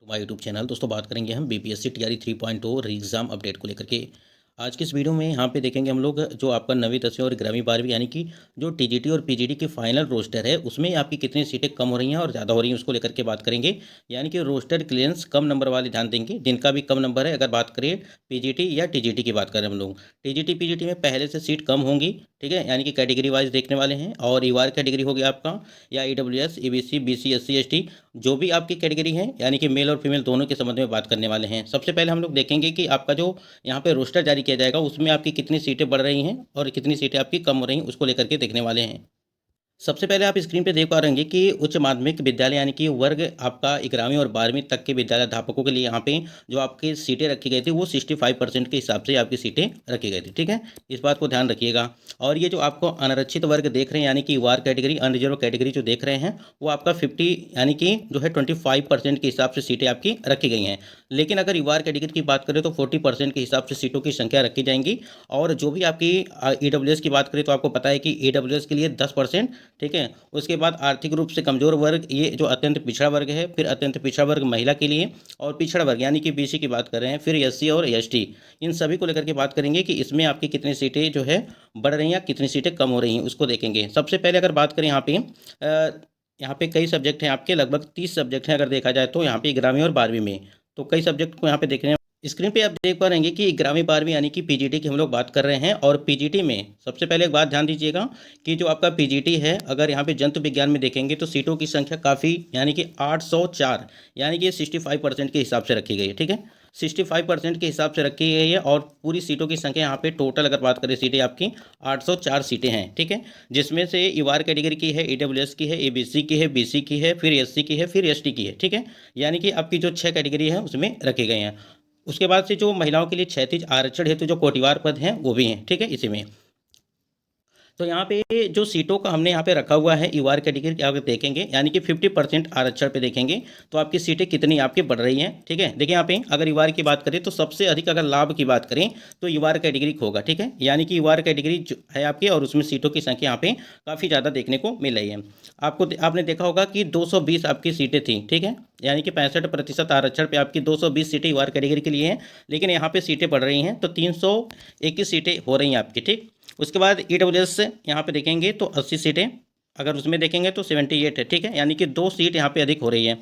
हमारे YouTube channel. दोस्तों बात करेंगे हम बीपीएससी टीआरई 3.0 री एग्ज़ाम अपडेट को लेकर के। आज की इस वीडियो में यहाँ पे देखेंगे हम लोग जो आपका 9वीं 10वीं और 11वीं 12वीं यानी कि जो टीजीटी और पीजीटी की फाइनल रोस्टर है उसमें आपकी कितनी सीटें कम हो रही हैं और ज़्यादा हो रही हैं उसको लेकर के बात करेंगे। यानी कि रोस्टर क्लियरेंस कम नंबर वाले ध्यान देंगे, जिनका भी कम नंबर है। अगर बात करें पीजीटी या टीजीटी की बात करें हम लोग, टीजीटी पीजीटी में पहले से सीट कम होंगी, ठीक है, यानी कि कैटेगरी वाइज देखने वाले हैं। और ईवार कैटेगरी हो गया आपका, या EWS, EBC, BC, SC, ST, जो भी आपकी कैटेगरी है, यानी कि मेल और फीमेल दोनों के संबंध में बात करने वाले हैं। सबसे पहले हम लोग देखेंगे कि आपका जो यहाँ पे रोस्टर जारी किया जाएगा उसमें आपकी कितनी सीटें बढ़ रही हैं और कितनी सीटें आपकी कम हो रही हैं, उसको लेकर के देखने वाले हैं। सबसे पहले आप स्क्रीन पे देख पा रहे होंगे कि उच्च माध्यमिक विद्यालय यानी कि वर्ग आपका 11वीं और 12वीं तक के विद्यालय अध्यापकों के लिए यहाँ पे जो आपकी सीटें रखी गई थी वो 65% के हिसाब से आपकी सीटें रखी गई थी, ठीक है। इस बात को ध्यान रखिएगा। और ये जो आपको अनारक्षित वर्ग देख रहे हैं यानी कि वार कैटेगरी, अनरिजर्व कैटेगरी जो देख रहे हैं, वो आपका 50 यानी कि जो है 25% के हिसाब से सीटें आपकी रखी गई हैं। लेकिन अगर ईवार कैटेगरी की बात करें तो 40% के हिसाब से सीटों की संख्या रखी जाएंगी। और जो भी आपकी ईडब्ल्यूएस की बात करें तो आपको पता है कि ईडब्ल्यूएस के लिए 10%, ठीक है। उसके बाद आर्थिक रूप से कमजोर वर्ग, ये जो अत्यंत पिछड़ा वर्ग है, फिर अत्यंत पिछड़ा वर्ग महिला के लिए, और पिछड़ा वर्ग यानी कि बीसी की बात कर रहे हैं, फिर एससी और एसटी, इन सभी को लेकर के बात करेंगे कि इसमें आपकी कितनी सीटें जो है बढ़ रही हैं, कितनी सीटें कम हो रही हैं, उसको देखेंगे। सबसे पहले अगर बात करें यहाँ पे कई सब्जेक्ट हैं आपके, लगभग 30 सब्जेक्ट हैं अगर देखा जाए तो यहाँ पे 11वीं और 12वीं में, तो कई सब्जेक्ट को यहाँ पे देख रहे हैं। स्क्रीन पे आप देख पा रहेंगे कि 11वीं 12वीं यानी कि पीजीटी की हम लोग बात कर रहे हैं। और पीजीटी में सबसे पहले एक बात ध्यान दीजिएगा कि जो आपका पीजीटी है, अगर यहाँ पे जंतु विज्ञान में देखेंगे तो सीटों की संख्या काफ़ी, यानी कि 804, यानी कि 65% के हिसाब से रखी गई है, ठीक है। 65% के हिसाब से रखी गई है। और पूरी सीटों की संख्या यहाँ पे टोटल अगर बात करें सीटें आपकी 804 सीटें हैं, ठीक है। जिसमें से ईवार कैटेगरी की है, ईडब्ल्यूएस की है, ईबीसी की है, बीसी की है, फिर एससी की है, फिर एसटी की है, ठीक है। यानी कि आपकी जो 6 कैटेगरी है उसमें रखे गए हैं। उसके बाद से जो महिलाओं के लिए क्षैतिज आरक्षण हेतु जो कोटिवार पद हैं वो भी हैं, ठीक है, इसी में। तो यहाँ पे जो सीटों का हमने यहाँ पे रखा हुआ है ईवार कैटेगरी की, अगर देखेंगे यानी कि 50% आरक्षण पे देखेंगे तो आपकी सीटें कितनी आपकी बढ़ रही हैं, ठीक है। देखिए यहाँ पे अगर ईवार की बात करें तो सबसे अधिक अगर लाभ की बात करें तो ईवार कैटेगरी को होगा, ठीक है। यानी कि ईवार कैटेगरी जो है आपकी, और उसमें सीटों की संख्या यहाँ पे काफ़ी ज़्यादा देखने को मिल रही है। आपने देखा होगा कि 220 आपकी सीटें थी, ठीक है, यानी कि 65% आरक्षण पे आपकी 220 सीटें ईवार कैटेगरी के लिए हैं। लेकिन यहाँ पे सीटें बढ़ रही हैं तो 321 सीटें हो रही हैं आपकी, ठीक। उसके बाद ईडब्ल्यूएस यहाँ पे देखेंगे तो 80 सीटें, अगर उसमें देखेंगे तो 78 है, ठीक है, यानी कि 2 सीट यहाँ पे अधिक हो रही है।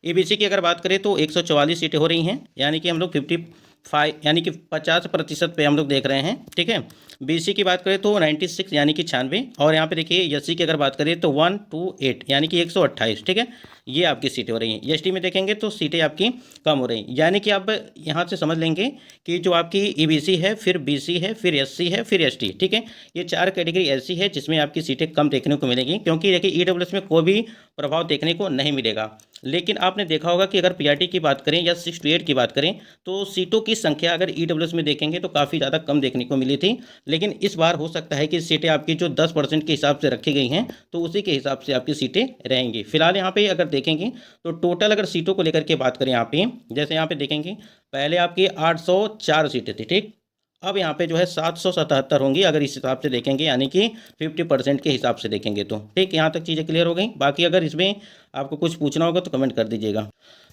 ईबीसी की अगर बात करें तो 144 सीटें हो रही हैं, यानी कि हम लोग 55 यानी कि 50% पे हम लोग देख रहे हैं, ठीक है। बीसी की बात करें तो 96 यानी कि 96। और यहाँ पे देखिए एससी की अगर बात करें तो 128 यानी कि 128, ठीक है। ये आपकी सीटें हो रही हैं। एसटी में देखेंगे तो सीटें आपकी कम हो रही हैं। यानी कि आप यहाँ से समझ लेंगे कि जो आपकी ईबीसी है, फिर बीसी है, फिर एससी है, फिर एसटी, ठीक है, ये 4 कैटेगरी ऐसी है जिसमें आपकी सीटें कम देखने को मिलेंगी। क्योंकि देखिए ईडब्ल्यूएस में कोई भी प्रभाव देखने को नहीं मिलेगा। लेकिन आपने देखा होगा कि अगर पीआरटी की बात करें या 6 to 8 की बात करें तो सीटों की संख्या अगर ईडब्ल्यूएस में देखेंगे तो काफ़ी ज़्यादा कम देखने को मिली थी। लेकिन इस बार हो सकता है कि सीटें आपकी जो 10% के हिसाब से रखी गई हैं तो उसी के हिसाब से आपकी सीटें रहेंगी। फिलहाल यहाँ पे अगर देखेंगे तो टोटल अगर सीटों को लेकर के बात करें यहाँ पे, जैसे यहाँ पे देखेंगे पहले आपकी 804 सीटें थी, ठीक। अब यहाँ पे जो है 777 होंगी अगर इस हिसाब से देखेंगे, यानी कि 50% के हिसाब से देखेंगे तो, ठीक। यहाँ तक चीज़ें क्लियर हो गई। बाकी अगर इसमें आपको कुछ पूछना होगा तो कमेंट कर दीजिएगा।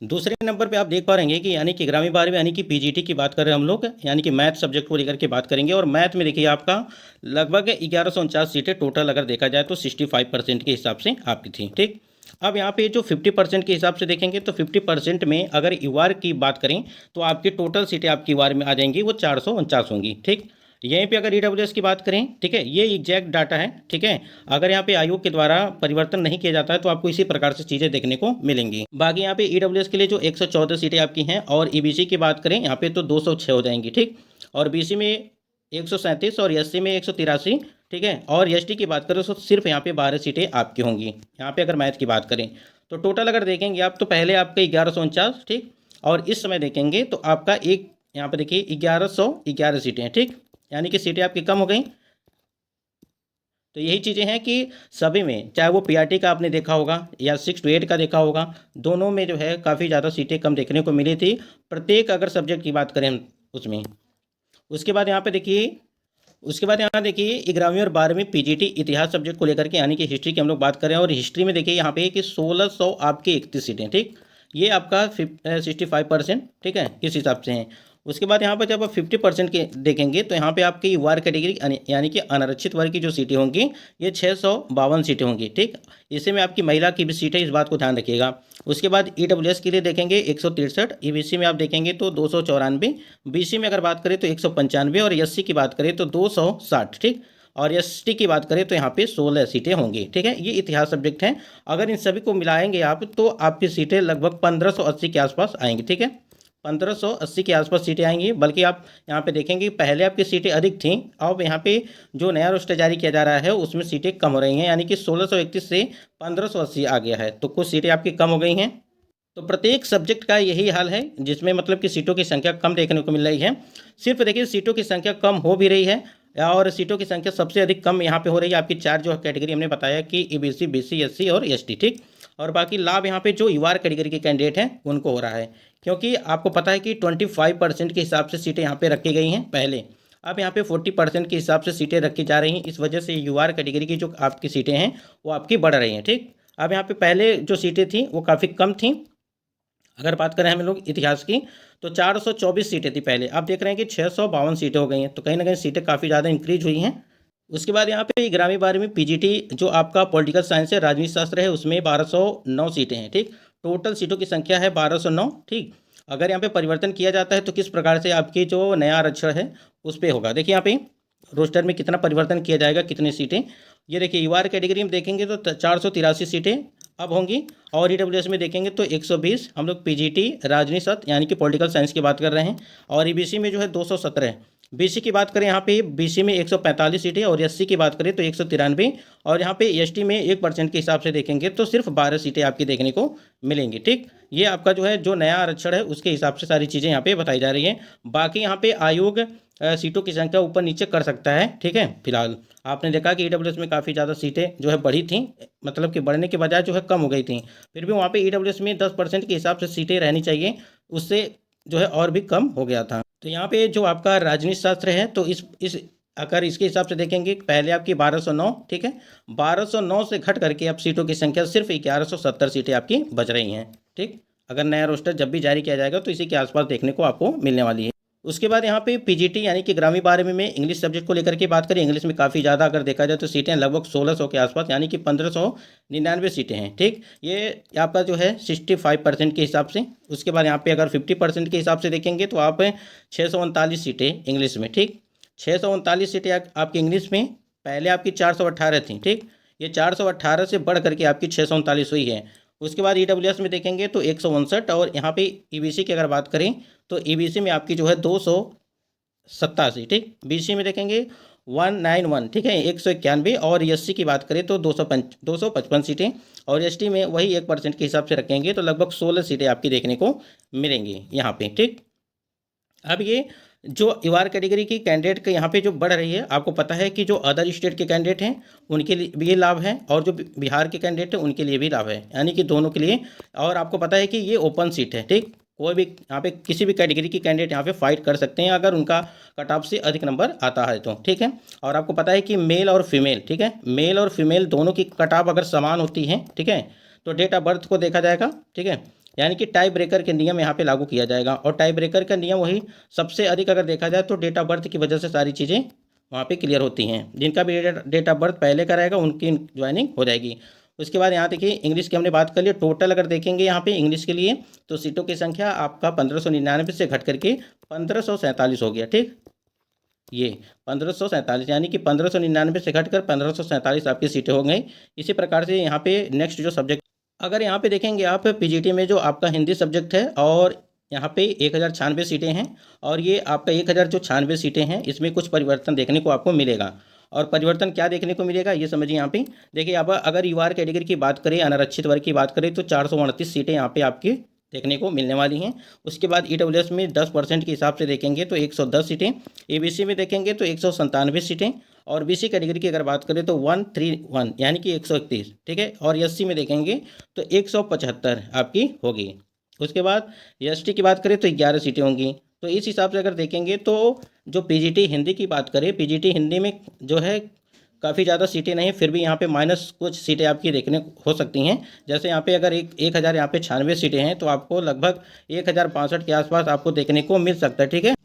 दूसरे नंबर पे आप देख पा रहे हैं कि यानी कि 11वीं 12वीं यानी कि पीजीटी की बात कर रहे हैं हम लोग, यानी कि मैथ सब्जेक्ट को लेकर के बात करेंगे। और मैथ में देखिए आपका लगभग 1149 सीटें टोटल अगर देखा जाए तो 65% के हिसाब से आपकी थी, ठीक। अब यहाँ पे जो 50% के हिसाब से देखेंगे तो 50% में अगर ईवार की बात करें तो आपकी टोटल सीटें आपकी ईवार में आ जाएंगी वो 449 होंगी, ठीक। यहीं पे अगर ईडब्ल्यूएस की बात करें, ठीक है, ये एग्जैक्ट डाटा है, ठीक है। अगर यहाँ पे आयोग के द्वारा परिवर्तन नहीं किया जाता है तो आपको इसी प्रकार से चीज़ें देखने को मिलेंगी। बाकी यहाँ पे ईडब्ल्यूएस के लिए जो 114 सीटें आपकी हैं, और ईबीसी की बात करें यहाँ पे तो 206 हो जाएंगी, ठीक। और बीसी में 137 और एससी में 183, ठीक है। और एसटी की बात करें तो सिर्फ यहाँ पे 12 सीटें आपकी होंगी। यहाँ पे अगर मैथ की बात करें तो टोटल अगर देखेंगे आप तो पहले आपके 1149, ठीक। और इस समय देखेंगे तो आपका एक यहाँ पे देखिए 1111 सीटें हैं, ठीक। यानी कि सीटें आपकी कम हो गई। तो यही चीज़ें हैं कि सभी में, चाहे वो पीआरटी का आपने देखा होगा या 6 to 8 का देखा होगा, दोनों में जो है काफ़ी ज़्यादा सीटें कम देखने को मिली थी, प्रत्येक अगर सब्जेक्ट की बात करें उसमें। उसके बाद यहाँ पे देखिए, उसके बाद यहाँ देखिए 11वीं और 12वीं पीजीटी इतिहास सब्जेक्ट को लेकर के, यानी कि हिस्ट्री की हम लोग बात कर रहे हैं। और हिस्ट्री में देखिए यहाँ पे कि 1600 आपकी 31 सीटें, ठीक। ये आपका 65%, ठीक है, किस हिसाब से हैं। उसके बाद यहाँ पर जब आप 50% के देखेंगे तो यहाँ पे आपकी वार कैटेगरी यानी कि अनारक्षित वर्ग की जो सीटें होंगी ये 652 सीटें होंगी, ठीक। इसी में आपकी महिला की भी सीट है, इस बात को ध्यान रखिएगा। उसके बाद ईडब्ल्यूएस के लिए देखेंगे 163, ईबीसी में आप देखेंगे तो 294, बीसी में अगर बात करें तो 195 और एससी की बात करें तो 260, ठीक। और एसटी की बात करें तो यहाँ पे 16 सीटें होंगी, ठीक है। ये इतिहास सब्जेक्ट हैं। अगर इन सभी को मिलाएंगे आप तो आपकी सीटें लगभग 1580 के आसपास आएंगी, ठीक है। 1580 के आसपास सीटें आएंगी। बल्कि आप यहाँ पे देखेंगे पहले आपकी सीटें अधिक थीं, अब यहाँ पे जो नया रोस्टर जारी किया जा रहा है उसमें सीटें कम हो रही हैं, यानी कि 1631 से 1580 आ गया है, तो कुछ सीटें आपकी कम हो गई हैं। तो प्रत्येक सब्जेक्ट का यही हाल है, जिसमें मतलब कि सीटों की संख्या कम देखने को मिल रही है। सिर्फ देखिए सीटों की संख्या कम हो भी रही है और सीटों की संख्या सबसे अधिक कम यहाँ पे हो रही है आपकी 4 जो कैटेगरी हमने बताया कि ईबीसी, बीसी, एससी और एसटी, ठीक। और बाकी लाभ यहाँ पे जो यूआर कैटेगरी के कैंडिडेट हैं उनको हो रहा है, क्योंकि आपको पता है कि 25% के हिसाब से सीटें यहाँ पे रखी गई हैं पहले। अब यहाँ पे 40% के हिसाब से सीटें रखी जा रही हैं। इस वजह से यूआर कैटेगरी की जो आपकी सीटें हैं वो आपकी बढ़ रही हैं, ठीक। अब यहाँ पे पहले जो सीटें थी वो काफ़ी कम थी। अगर बात करें हम लोग इतिहास की तो 424 सीटें थी पहले, आप देख रहे हैं कि 652 सीटें हो गई हैं, तो कहीं ना कहीं सीटें काफ़ी ज़्यादा इंक्रीज हुई हैं। उसके बाद यहाँ पे 11वीं 12वीं पीजीटी जो आपका पॉलिटिकल साइंस है, राजनीति शास्त्र है, उसमें 1209 सीटें हैं, ठीक। टोटल सीटों की संख्या है 1209, ठीक। अगर यहाँ पे परिवर्तन किया जाता है तो किस प्रकार से आपकी जो नया आरक्षण है उस पर होगा, देखिए यहाँ पे रोस्टर में कितना परिवर्तन किया जाएगा, कितनी सीटें। ये देखिए यूआर कैटेगरी में देखेंगे तो 483 सीटें अब होंगी और ईडब्ल्यूएस में देखेंगे तो 120। हम लोग पीजीटी राजनीति शास्त्र यानी कि पॉलिटिकल साइंस की बात कर रहे हैं। और ईबीसी में जो है 217। बीसी की बात करें यहाँ पे बीसी में 145 सीटें और एससी की बात करें तो 193। और यहाँ पे एसटी में 1% के हिसाब से देखेंगे तो सिर्फ 12 सीटें आपकी देखने को मिलेंगी, ठीक। ये आपका जो है जो नया आरक्षण है उसके हिसाब से सारी चीज़ें यहाँ पे बताई जा रही हैं। बाकी यहाँ पे आयोग सीटों की संख्या ऊपर नीचे कर सकता है, ठीक है। फिलहाल आपने देखा कि ईडब्ल्यूएस में काफ़ी ज़्यादा सीटें जो है बढ़ी थी, मतलब कि बढ़ने के बजाय जो है कम हो गई थी। फिर भी वहाँ पे ईडब्ल्यूएस में 10% के हिसाब से सीटें रहनी चाहिए, उससे जो है और भी कम हो गया था। तो यहाँ पे जो आपका राजनीति शास्त्र है तो इस अगर इसके हिसाब से देखेंगे पहले आपकी 1209, ठीक है। 1209 से घट करके अब सीटों की संख्या सिर्फ 1170 सीटें आपकी बच रही हैं, ठीक। अगर नया रोस्टर जब भी जारी किया जाएगा तो इसी के आसपास देखने को आपको मिलने वाली है। उसके बाद यहाँ पे पीजीटी यानी कि 11वीं 12वीं में इंग्लिश सब्जेक्ट को लेकर के बात करें, इंग्लिश में काफ़ी ज़्यादा अगर देखा जाए तो सीटें लगभग 1600 के आसपास यानी कि 1599 सीटें हैं, ठीक। ये आपका जो है 65% के हिसाब से। उसके बाद यहाँ पे अगर 50% के हिसाब से देखेंगे तो आप 639 सीटें इंग्लिश में, ठीक। 639 सीटें आपकी इंग्लिश में, पहले आपकी 418 थी, ठीक। ये 418 से बढ़ करके आपकी 639 हुई है। उसके बाद ईडब्ल्यूएस में देखेंगे तो 159 और यहाँ पे ईबीसी की अगर बात करें तो ईबीसी में आपकी जो है 287, ठीक। बीसी में देखेंगे 191, ठीक है, 191। और एससी की बात करें तो 255 सीटें और एसटी में वही 1% के हिसाब से रखेंगे तो लगभग 16 सीटें आपकी देखने को मिलेंगी यहाँ पे, ठीक। अब ये जो यूआर कैटेगरी की कैंडिडेट के यहाँ पे जो बढ़ रही है, आपको पता है कि जो अदर स्टेट के कैंडिडेट हैं उनके लिए भी लाभ है और जो बिहार के कैंडिडेट हैं उनके लिए भी लाभ है, यानी कि दोनों के लिए। और आपको पता है कि ये ओपन सीट है, ठीक। कोई भी यहाँ पे किसी भी कैटेगरी की कैंडिडेट यहाँ पे फाइट कर सकते हैं अगर उनका कट ऑफ से अधिक नंबर आता है तो, ठीक है। और आपको पता है कि मेल और फीमेल, ठीक है, मेल और फीमेल दोनों की कट ऑफ अगर समान होती है, ठीक है, तो डेट ऑफ बर्थ को देखा जाएगा, ठीक है। यानी कि टाई ब्रेकर के नियम यहाँ पे लागू किया जाएगा और टाई ब्रेकर का नियम वही सबसे अधिक अगर देखा जाए तो डेट ऑफ बर्थ की वजह से सारी चीज़ें वहाँ पे क्लियर होती हैं। जिनका भी डेट ऑफ बर्थ पहले का रहेगा उनकी ज्वाइनिंग हो जाएगी। उसके बाद यहाँ देखिए इंग्लिश की हमने बात कर ली। टोटल अगर देखेंगे यहाँ पे इंग्लिश के लिए तो सीटों की संख्या आपका 1599 से घट करके 1547 हो गया, ठीक। ये 1547 यानी कि 1599 से घटकर 1547 आपकी सीटें हो गई। इसी प्रकार से यहाँ पे नेक्स्ट जो सब्जेक्ट अगर यहाँ पे देखेंगे आप पीजीटी में जो आपका हिंदी सब्जेक्ट है और यहाँ पे 1096 सीटें हैं और ये आपका 1096 सीटें हैं, इसमें कुछ परिवर्तन देखने को आपको मिलेगा। और परिवर्तन क्या देखने को मिलेगा ये समझिए। यहाँ पे देखिए अब अगर यूआर कैटेगरी की बात करें, अनारक्षित वर्ग की बात करें तो 429 सीटें यहाँ पे आपकी देखने को मिलने वाली हैं। उसके बाद ईडब्ल्यूएस में 10% के हिसाब से देखेंगे तो 110 सीटें, एबीसी में देखेंगे तो 197 सीटें और बीसी कैटेगरी की अगर बात करें तो 131 यानी कि 131, ठीक है। और एससी में देखेंगे तो 175 आपकी होगी। उसके बाद एसटी की बात करें तो 11 सीटें होंगी। तो इस हिसाब से अगर देखेंगे तो जो पीजीटी हिंदी की बात करें, पीजीटी हिंदी में जो है काफ़ी ज़्यादा सीटें नहीं, फिर भी यहाँ पे माइनस कुछ सीटें आपकी देखने को हो सकती हैं। जैसे यहाँ पे अगर 1000 यहाँ पे 96 सीटें हैं, तो आपको लगभग 1065 के आसपास आपको देखने को मिल सकता है, ठीक है।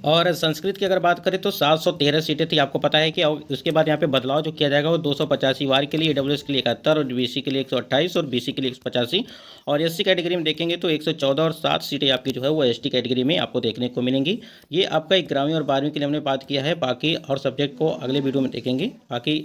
और संस्कृत की अगर बात करें तो 713 सीटें थी, आपको पता है कि उसके बाद यहाँ पे बदलाव जो किया जाएगा वो 285 वार के लिए, ईडब्ल्यूएस के लिए 71 और बीसी के लिए 128 और बीसी के लिए 185 और एससी कैटेगरी में देखेंगे तो 114 और 7 सीटें आपकी जो है वो एसटी कैटेगरी में आपको देखने को मिलेंगी। ये आपका 11वीं और 12वीं के लिए हमने बात किया है, बाकी और सब्जेक्ट को अगले वीडियो में देखेंगे। बाकी